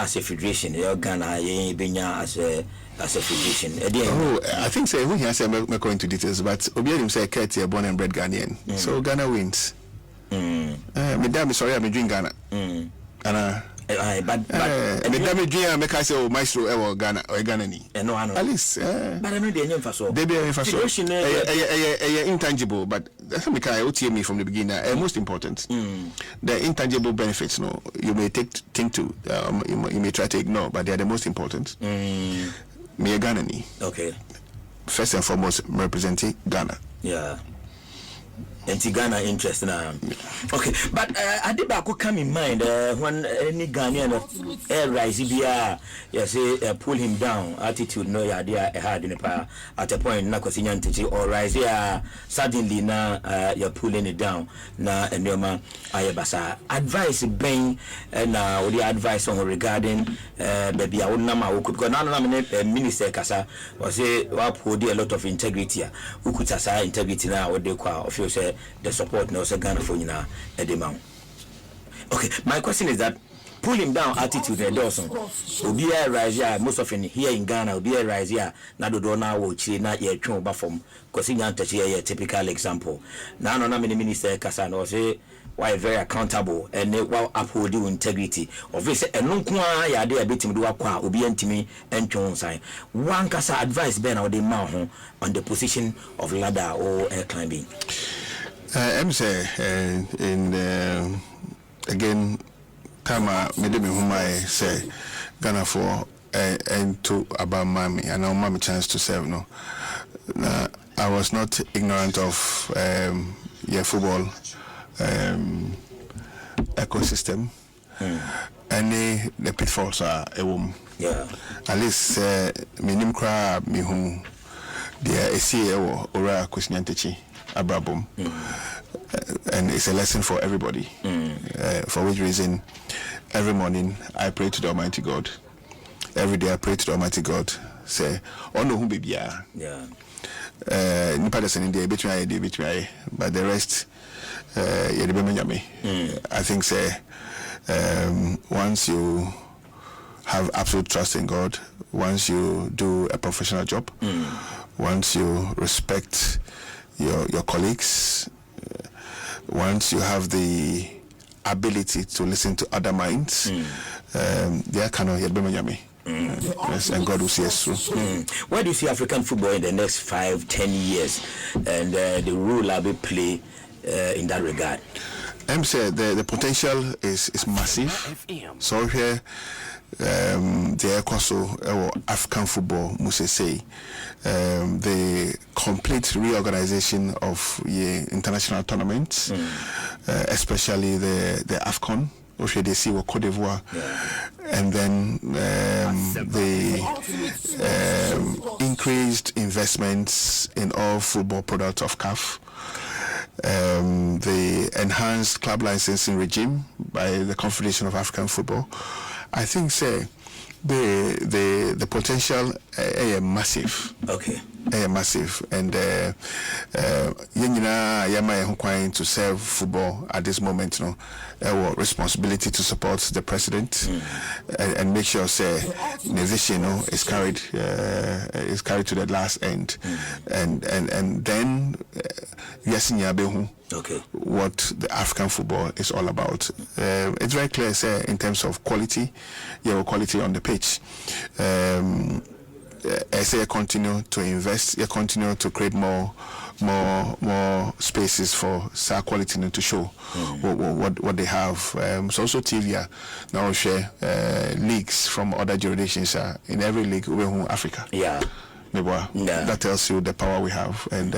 as a federation, your Ghana, Benya as a federation. Oh, I think so. We can say I'm going into details, but Obiadim say Keti born and bred Ghanaian, so Ghana wins. Madam, sorry, I'm doing Ghana. But Madam, dream make I say, oh, Maestro, or Ghana, or Ghana, no, at least, but I know the name for so. They be intangible, but that's what I me from the beginning. Most important, the intangible benefits. No, you may think to, you may try to ignore, but they are the most important. Me a Ghana. Okay. First and foremost, representing Ghana. Yeah. And Ghana interest now. Okay, but I did back come in mind when any Ghanaian air rise yes, pull him down attitude no idea hard in the power at a point na kwasinyantiti or rise here suddenly now you're pulling it down na and your man ayabasa advice ben na the advice on regarding baby I would nama because now minister kasa was say what a lot of integrity who could say integrity now what they call of you say the support now say Ghana for now at the mount. Okay, my question is that pull him down attitude and Dawson will be a rise most often here in Ghana will be a rise here now do now watch not yet from because in a typical example now no many minister Kassan or say why very accountable and while upholding integrity of this and no ya de bit do akwa obi antimi entwon sign one kasa advice ben or the man on the position of ladder or air climbing. I'm say in again time made me whom I say Ghana for and to about mommy and now mommy chance to serve no. I was not ignorant of football ecosystem and the pitfalls are a woman. Yeah. At least minim kra mi hu dia CEO ora kwesnyantechi abrabom. And it's a lesson for everybody. For which reason every morning I pray to the Almighty God. Every day I pray to the Almighty God. Say, oh no, who be yeah. Nipa da sene dey between but the rest I think say once you have absolute trust in God, once you do a professional job, once you respect your colleagues, once you have the ability to listen to other minds, they cannot hear me. Yes, and God will see us through. Where do you see African football in the next 5-10 years and the role I will play in that regard? Say the potential is massive. So here the African football must say the complete reorganization of international tournaments, especially the AFCON, which they see with Cote d'Ivoire, and then the increased investments in all football products of CAF. The enhanced club licensing regime by the Confederation of African Football, I think say the potential massive. Okay. Massive and yama to serve football at this moment, you know, responsibility to support the president and make sure say the vision is carried to the last end, and then okay, what the African football is all about. It's very clear, say, in terms of quality, quality on the pitch. As you continue to invest, you continue to create more spaces for quality to show what they have. So also TV now share leagues from other jurisdictions in every league in Africa. Yeah. That tells you the power we have, and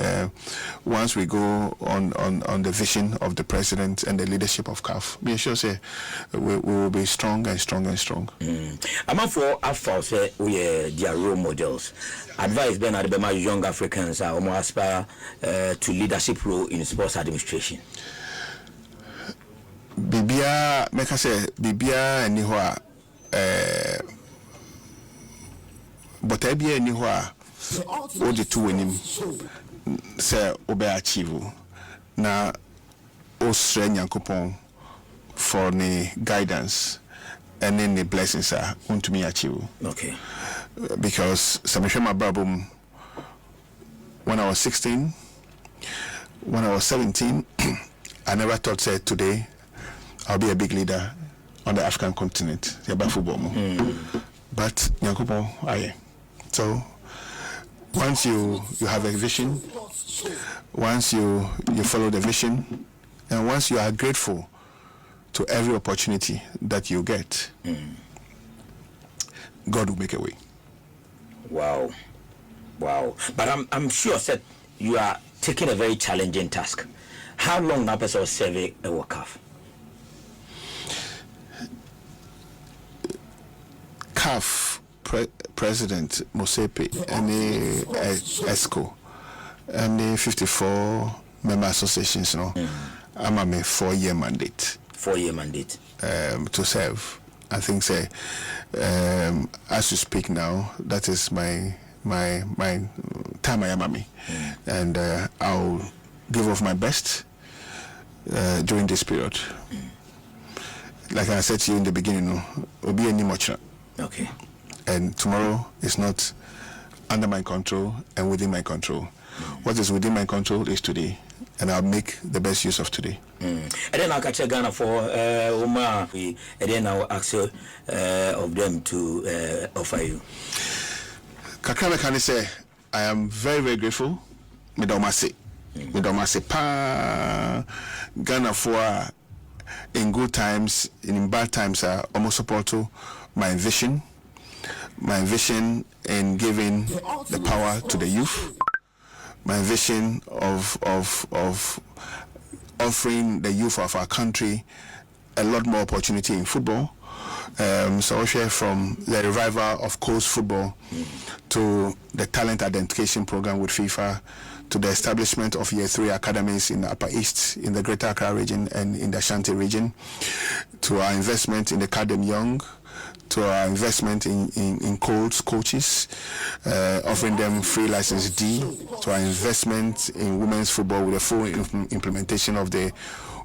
once we go on the vision of the president and the leadership of CAF, be sure say we will be strong and strong and strong. I'm for AFA say we are their role models. Advice Ben Adebema young Africans are aspire to leadership role in sports administration. Bibia make us say Bibia anihwa but Bibia anihwa all the two in him say obe achieve na o strength yankopon for the guidance and then the blessings are unto me achieve. Okay. Because Samishema Brabum, when I was 16, when I was 17, I never thought say today I'll be a big leader on the African continent. But Nyankopo, aye. So once you have a vision, once you follow the vision, and once you are grateful to every opportunity that you get, God will make a way. Wow. But I'm sure that you are taking a very challenging task. How long now person serve a work-off? CAF President Mosepe and the ESCO and the 54 member associations, I'm a 4-year mandate. 4-year mandate to serve. I think say as you speak now, that is my time I am at me, and I'll give off my best during this period. Like I said to you in the beginning, will be any much. Okay. And tomorrow is not under my control and within my control. What is within my control is today, and I'll make the best use of today. And then I'll catch a Ghana for Omar, and then I'll ask of them to offer you. Kakra can say, I am very, very grateful. Midomase pa Ghana for in good times, in bad times, I almost support my vision in giving the power to the youth, my vision of offering the youth of our country a lot more opportunity in football. So I share from the revival of coast football to the talent identification program with FIFA, to the establishment of Year 3 academies in the Upper East, in the Greater Accra region and in the Ashanti region, to our investment in the Academy Young, to our investment in coaches, offering them free license D, to our investment in women's football with a full implementation of the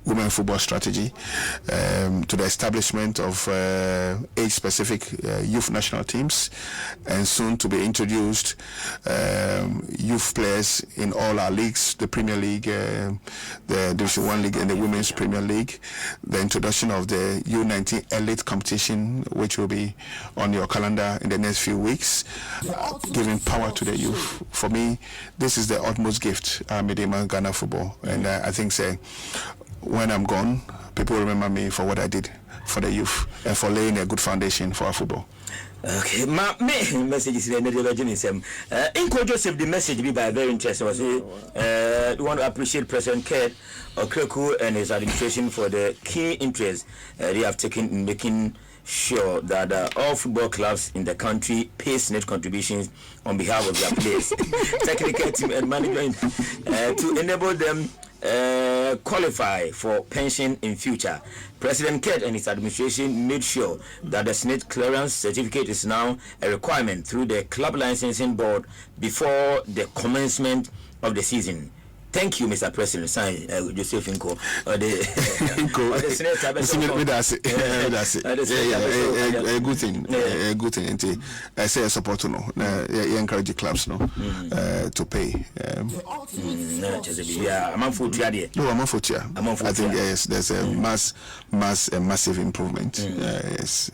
women football strategy, to the establishment of age-specific youth national teams, and soon to be introduced youth players in all our leagues, the Premier League, the Division 1 League and the Women's Premier League, the introduction of the U19 Elite competition, which will be on your calendar in the next few weeks, giving power to the youth. For me, this is the utmost gift, Medema Ghana football, and I think when I'm gone, people remember me for what I did for the youth and for laying a good foundation for our football. Okay, my message is in Joseph, the message be by very interesting. We want to appreciate President Ked Okreku and his administration for the key interest they have taken in making sure that all football clubs in the country pay net contributions on behalf of their players, technical team and management to enable them qualify for pension in future. President Ked and his administration made sure that the SNIT clearance certificate is now a requirement through the club licensing board before the commencement of the season. Thank you, Mr. President. Sign Joseph Inko. A good thing. A good thing. I say I support to you encourage the clubs to pay. I'm on foot. No, I'm on foot. I think yes, there's a massive improvement. Yes.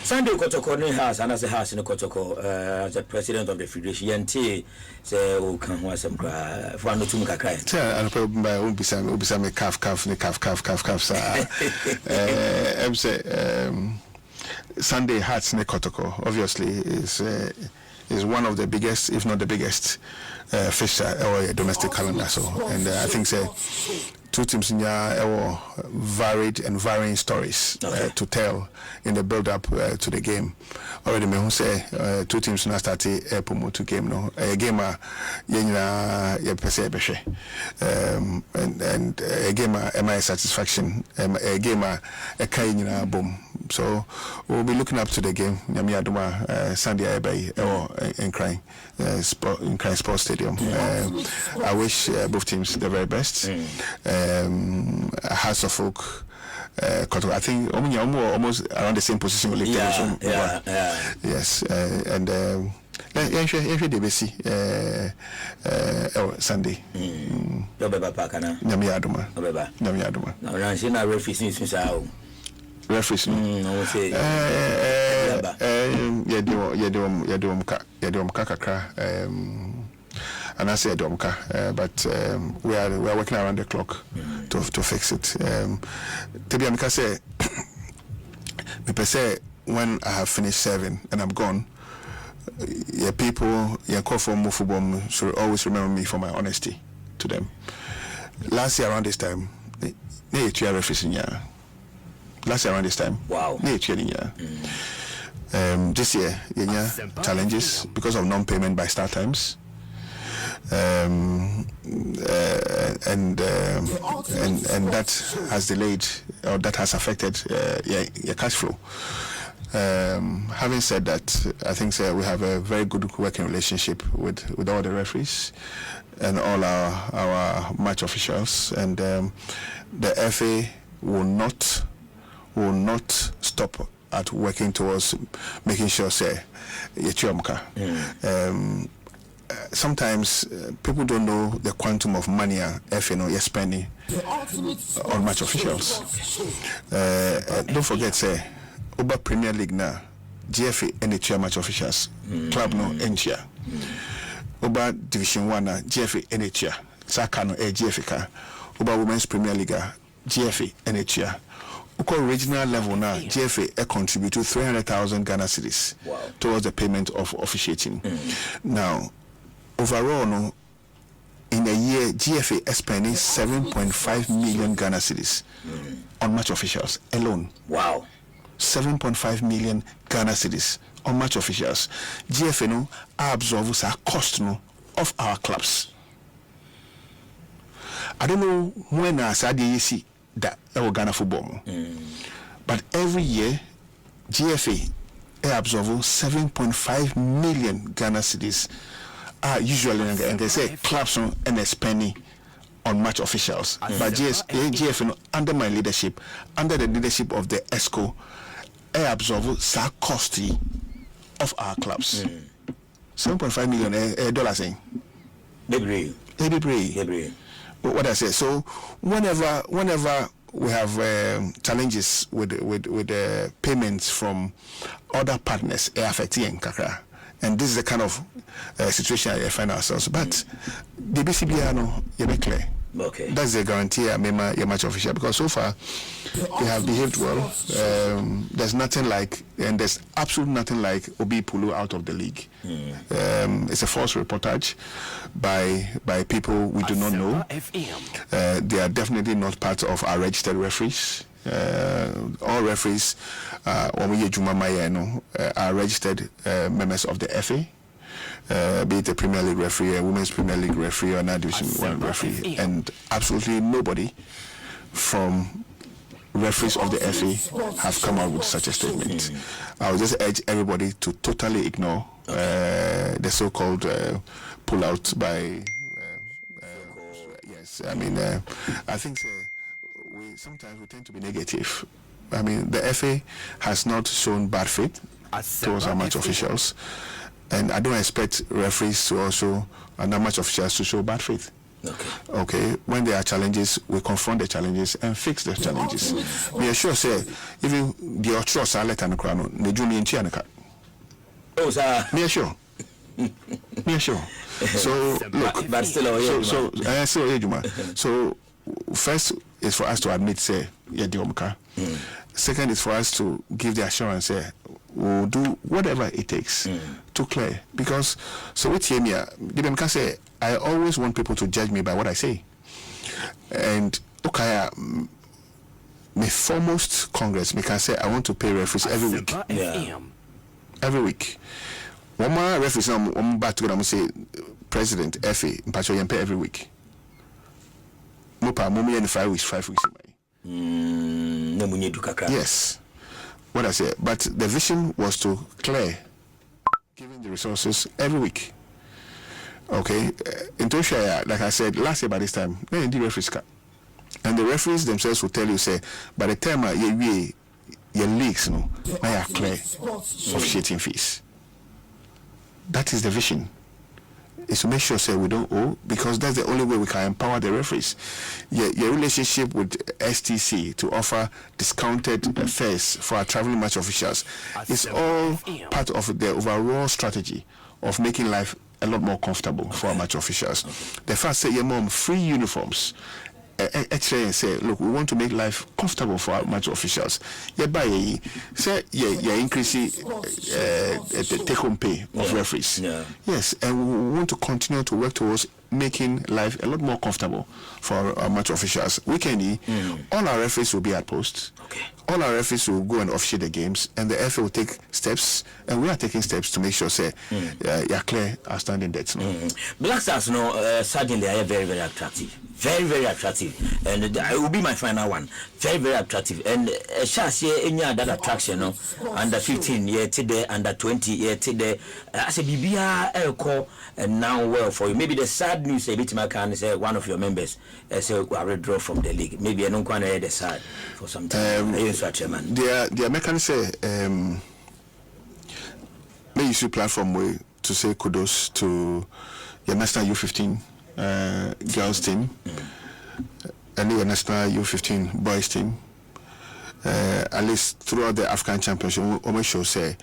Sunday Kotoko House, and as a house in Kotoko, as the president of the Federation, Yante, say, "Oh, come on, some cry for no to cry." I'll probably buy Ubisame calf. I'm say Sunday Hearts Nekotoko obviously is one of the biggest, if not the biggest, fish or domestic calendar. So, and I think two teams in our varied and varying stories to tell in the build-up to the game. Already, me say two teams now started promote to game. No, a game and a game my satisfaction. A game a kind boom. So we'll be looking up to the game. Nyami Aduma Sunday Abai in Crying Sports Stadium. I wish both teams the very best. Hearts of Oak I think almost around the same position. Yes, and Sunday. Referees and I said but we are working around the clock to fix it. To be honest, say when I have finished serving and I'm gone, people call for more football should always remember me for my honesty to them. Last year around this time, last year around this time, wow. This year, challenges because of non-payment by Star Times. And that has delayed or that has affected your cash flow. Having said that, I think we have a very good working relationship with all the referees and all our match officials, and the FA will not stop at working towards making sure sometimes people don't know the quantum of money FA you're spending on match officials. Don't forget, Oba Premier League now, GFA NHL match officials, club no NCHA. Oba Division 1 na GFA NHL, Sakano GFA. Oba Women's Premier League, GFA NHL. Uko regional level now, GFA contribute to 300,000 Ghana cedis towards the payment of officiating. Now, overall, no, in a year, GFA is spending 7.5 million Ghana cedis on match officials alone. Wow. 7.5 million Ghana cedis on match officials. GFA no absorbs our cost no of our clubs. I don't know when I said you see that Ghana football, but every year GFA absorbs 7.5 million Ghana cedis. Usually, and they say clubs and they're spending on match officials. But GFA under my leadership, under the leadership of the ESCO, absorb the cost of our clubs. 7.5 million dollars. Every. What I say. So whenever we have challenges with payments from other partners, affecting Kakra. And this is the kind of situation I find ourselves. But the BCBA no, you be clear. Okay. That's the guarantee I made your match official, because so far they have behaved well. There's nothing like, and there's absolutely nothing like Obi Pulu out of the league. It's a false reportage by people we do not know. They are definitely not part of our registered referees. All referees are registered members of the FA, be it a Premier League referee, a Women's Premier League referee, or another Division 1 referee, and absolutely nobody from referees of the FA have come out with such a statement. I would just urge everybody to totally ignore the so-called pull-out by yes, I mean, I think sometimes we tend to be negative. I mean, the FA has not shown bad faith towards our match officials, and I don't expect referees to also, and our match officials to show bad faith. Okay. When there are challenges, we confront the challenges and fix the challenges. We are sure, say, even the trust are let and crown, the junior in Chianaka. Oh, sir. We are sure. So, look, but still, so first is for us to admit, say, second is for us to give the assurance, say, we'll do whatever it takes to clear. Because, so with Yemia, Dibemka say, I always want people to judge me by what I say. And, okay, my foremost Congress, me can say, I want to pay referees every week. Every week. One more referees, I'm back to say, President, FA, Mpacho Yempe every week. Mopa, Mummy, and 5 weeks. Yes. What I say, but the vision was to clear, giving the resources every week. Okay, in Tosha, like I said last year by this time, they did referees cut. And the referees themselves will tell you, say, by the time your leagues, now are clear of cheating fees. That is the vision. Is to make sure, say, we don't owe, because that's the only way we can empower the referees. Your relationship with STC to offer discounted fares for our traveling match officials is all part of the overall strategy of making life a lot more comfortable for our match officials. The fact say, your mom, free uniforms. Actually, and say, look, we want to make life comfortable for our match officials. Say, increasing the take-home pay of referees. Yeah. Yes, and we want to continue to work towards making life a lot more comfortable for our match officials. Weekendly, all our referees will be at post. Okay. All our referees will go and officiate the games, and the FA will take steps, and we are taking steps to make sure, say, you're clear outstanding debts. Black Stars, certainly are very, very attractive. Very, very attractive. And it will be my final one. Very, very attractive. And chance any other attraction, under 15 year today, under 20 year today. I say BBR Elco, and now well for you. Maybe the sad news a bit my can say one of your members say I withdraw from the league. Maybe I don't want to hear the side for some time. The Americans say may use your platform way to say kudos to your national U15 girls team and the national U15 boys team. At least throughout the African Championship, we make sure say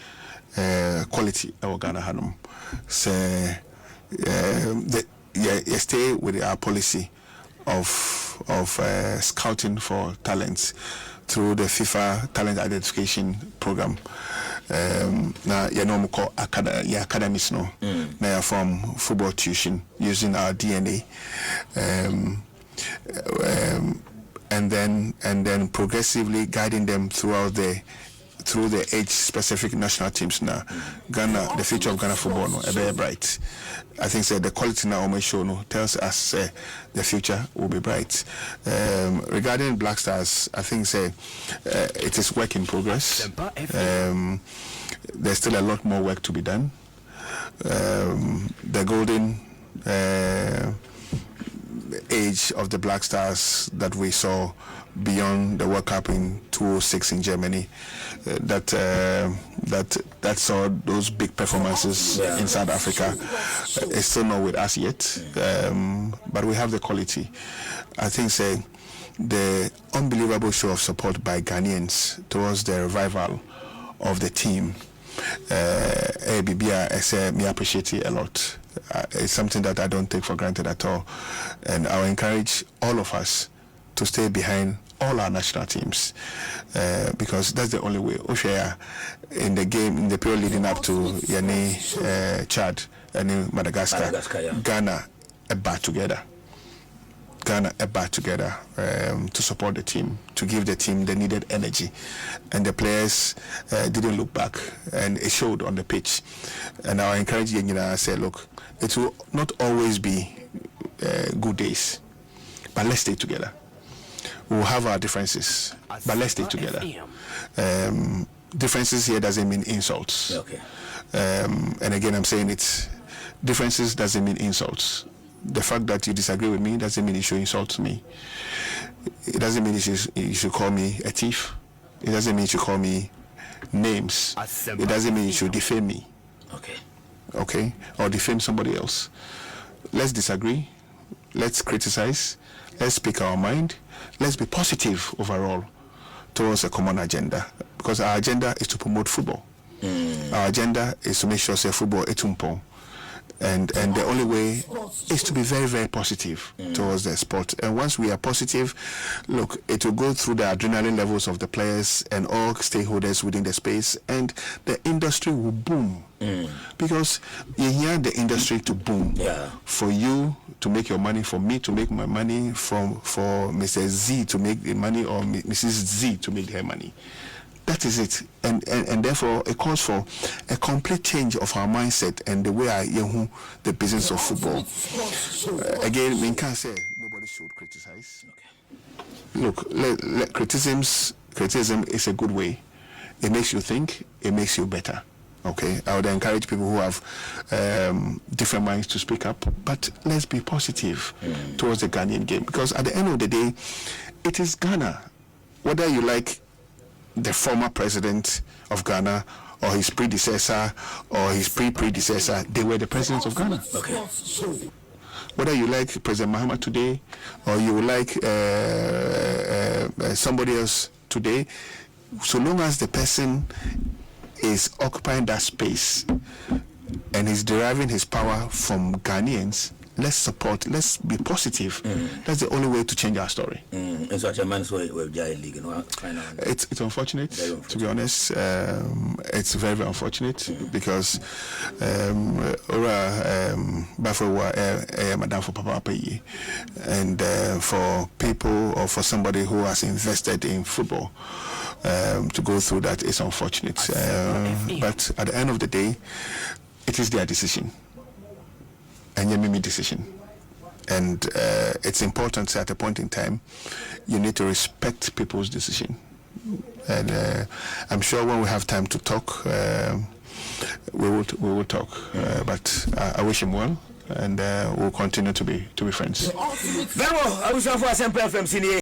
quality our Ghana Hanum. Say you stay with our policy of scouting for talents through the FIFA talent identification program. Now you know call academies no. Now from football tuition using our DNA. And then progressively guiding them through the age specific national teams now. Ghana, the future of Ghana football no very bright. I think the quality now almost show no tells us the future will be bright. Regarding Black Stars, I think it is work in progress. There's still a lot more work to be done. The golden age of the Black Stars that we saw beyond the World Cup in 2006 in Germany, that saw those big performances in South Africa, is still not with us yet, but we have the quality. I think the unbelievable show of support by Ghanaians towards the revival of the team, me appreciate it a lot. It's something that I don't take for granted at all, and I'll encourage all of us to stay behind all our national teams, because that's the only way. In the game, in the period leading up to Chad and Madagascar, Ghana back together. To support the team, to give the team the needed energy, and the players didn't look back, and it showed on the pitch. And I encourage you, I say, look, it will not always be good days, but let's stay together. We'll have our differences, but let's stay together. Differences here doesn't mean insults. Okay. And again, I'm saying differences doesn't mean insults. The fact that you disagree with me doesn't mean you should insult me. It doesn't mean you should call me a thief. It doesn't mean you should call me names. It doesn't mean you should defame me. Okay? Or defame somebody else. Let's disagree. Let's criticize. Let's speak our mind. Let's be positive overall towards a common agenda. Because our agenda is to promote football. Our agenda is to make sure football is tumpong. And the only way is to be very, very positive towards the sport. And once we are positive, look, it will go through the adrenaline levels of the players and all stakeholders within the space, and the industry will boom. Because you hear the industry to boom. For you to make your money, for me to make my money, for Mr. Z to make the money, or Mrs. Z to make her money. That is it, and therefore it calls for a complete change of our mindset and the way I the business of football. Again, we can't say nobody should criticize. Look, criticism is a good way. It makes you think. It makes you better. Okay, I would encourage people who have different minds to speak up, but let's be positive towards the Ghanaian game, because at the end of the day, it is Ghana. Whether you like the former president of Ghana or his predecessor or his pre-predecessor, they were the presidents of Ghana. Okay. Whether you like President Mahama today or you like somebody else today, so long as the person is occupying that space and he's deriving his power from Ghanaians, let's support, let's be positive. That's the only way to change our story. And so, it's unfortunate, to be honest. It's very, very unfortunate because Madam for Papa and for people or for somebody who has invested in football to go through that is unfortunate. But at the end of the day, it is their decision. And Yemimi decision. And it's important at a point in time, you need to respect people's decision. And I'm sure when we have time to talk, we will talk. But I wish him well, and we'll continue to be friends. Very well. I wish you for a simple FM.